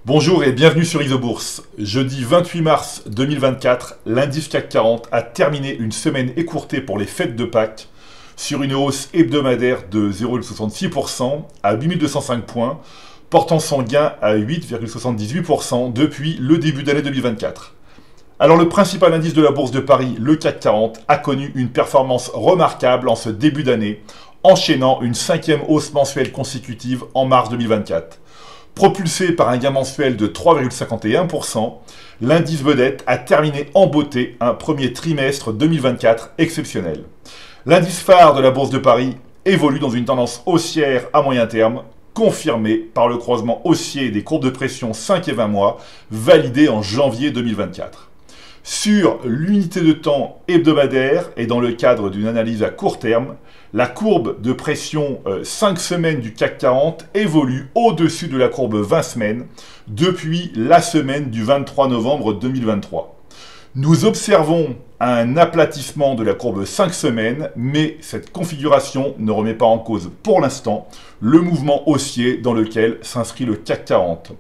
Bonjour et bienvenue sur Isobourse. Jeudi 28 mars 2024, l'indice CAC 40 a terminé une semaine écourtée pour les fêtes de Pâques sur une hausse hebdomadaire de 0,66% à 8205 points, portant son gain à 8,78% depuis le début d'année 2024. Alors le principal indice de la bourse de Paris, le CAC 40, a connu une performance remarquable en ce début d'année, enchaînant une 5e hausse mensuelle consécutive en mars 2024. Propulsé par un gain mensuel de 3,51%, l'indice vedette a terminé en beauté un premier trimestre 2024 exceptionnel. L'indice phare de la Bourse de Paris évolue dans une tendance haussière à moyen terme, confirmée par le croisement haussier des courbes de pression 5 et 20 mois, validé en janvier 2024. Sur l'unité de temps hebdomadaire et dans le cadre d'une analyse à court terme, la courbe de pression 5 semaines du CAC 40 évolue au-dessus de la courbe 20 semaines depuis la semaine du 23 novembre 2023. Nous observons un aplatissement de la courbe 5 semaines, mais cette configuration ne remet pas en cause pour l'instant le mouvement haussier dans lequel s'inscrit le CAC 40.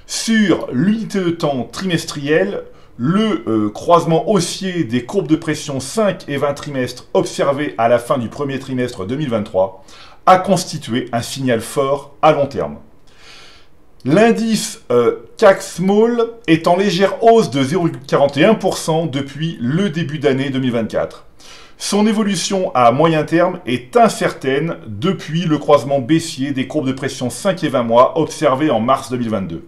Sur l'unité de temps trimestrielle, le croisement haussier des courbes de pression 5 et 20 trimestres observé à la fin du premier trimestre 2023 a constitué un signal fort à long terme. L'indice CAC Small est en légère hausse de 0,41% depuis le début d'année 2024. Son évolution à moyen terme est incertaine depuis le croisement baissier des courbes de pression 5 et 20 mois observé en mars 2022.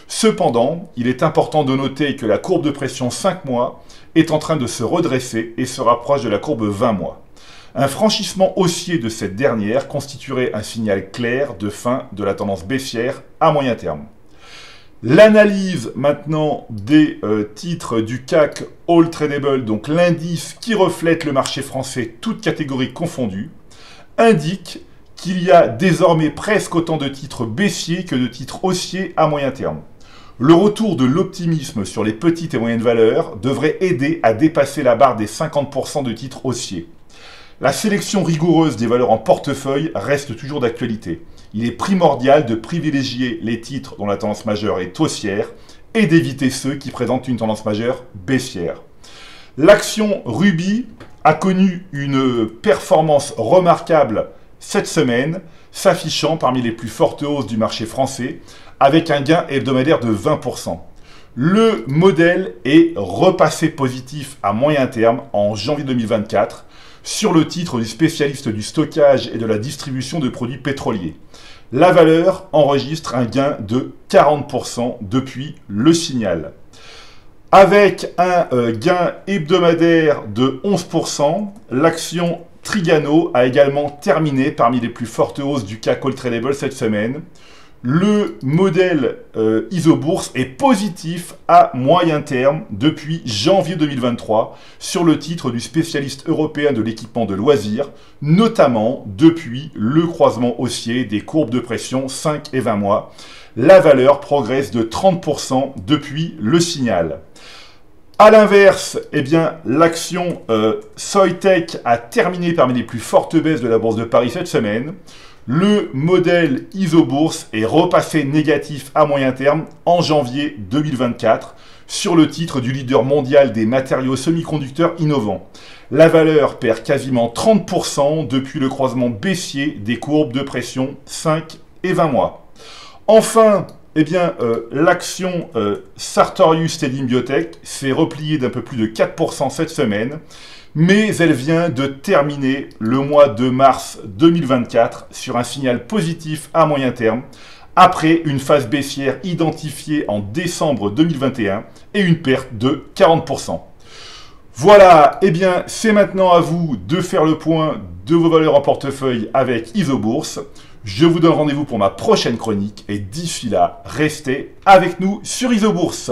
Cependant, il est important de noter que la courbe de pression 5 mois est en train de se redresser et se rapproche de la courbe 20 mois. Un franchissement haussier de cette dernière constituerait un signal clair de fin de la tendance baissière à moyen terme. L'analyse maintenant des titres du CAC All Tradable, donc l'indice qui reflète le marché français, toutes catégories confondues, indique qu'il y a désormais presque autant de titres baissiers que de titres haussiers à moyen terme. Le retour de l'optimisme sur les petites et moyennes valeurs devrait aider à dépasser la barre des 50% de titres haussiers. La sélection rigoureuse des valeurs en portefeuille reste toujours d'actualité. Il est primordial de privilégier les titres dont la tendance majeure est haussière et d'éviter ceux qui présentent une tendance majeure baissière. L'action Ruby a connu une performance remarquable cette semaine, s'affichant parmi les plus fortes hausses du marché français, avec un gain hebdomadaire de 20%. Le modèle est repassé positif à moyen terme en janvier 2024 sur le titre du spécialiste du stockage et de la distribution de produits pétroliers. La valeur enregistre un gain de 40% depuis le signal. Avec un gain hebdomadaire de 11%, l'action Trigano a également terminé parmi les plus fortes hausses du CAC All Tradable cette semaine. Le modèle Isobourse est positif à moyen terme depuis janvier 2023 sur le titre du spécialiste européen de l'équipement de loisirs, notamment depuis le croisement haussier des courbes de pression 5 et 20 mois. La valeur progresse de 30% depuis le signal. A l'inverse, l'action Soitec a terminé parmi les plus fortes baisses de la Bourse de Paris cette semaine. Le modèle Isobourse est repassé négatif à moyen terme en janvier 2024 sur le titre du leader mondial des matériaux semi-conducteurs innovants. La valeur perd quasiment 30% depuis le croisement baissier des courbes de pression 5 et 20 mois. Enfin, l'action Sartorius Stedim Biotech s'est repliée d'un peu plus de 4% cette semaine, mais elle vient de terminer le mois de mars 2024 sur un signal positif à moyen terme, après une phase baissière identifiée en décembre 2021 et une perte de 40%. Voilà, c'est maintenant à vous de faire le point de vos valeurs en portefeuille avec Isobourse. Je vous donne rendez-vous pour ma prochaine chronique et d'ici là, restez avec nous sur Isobourse.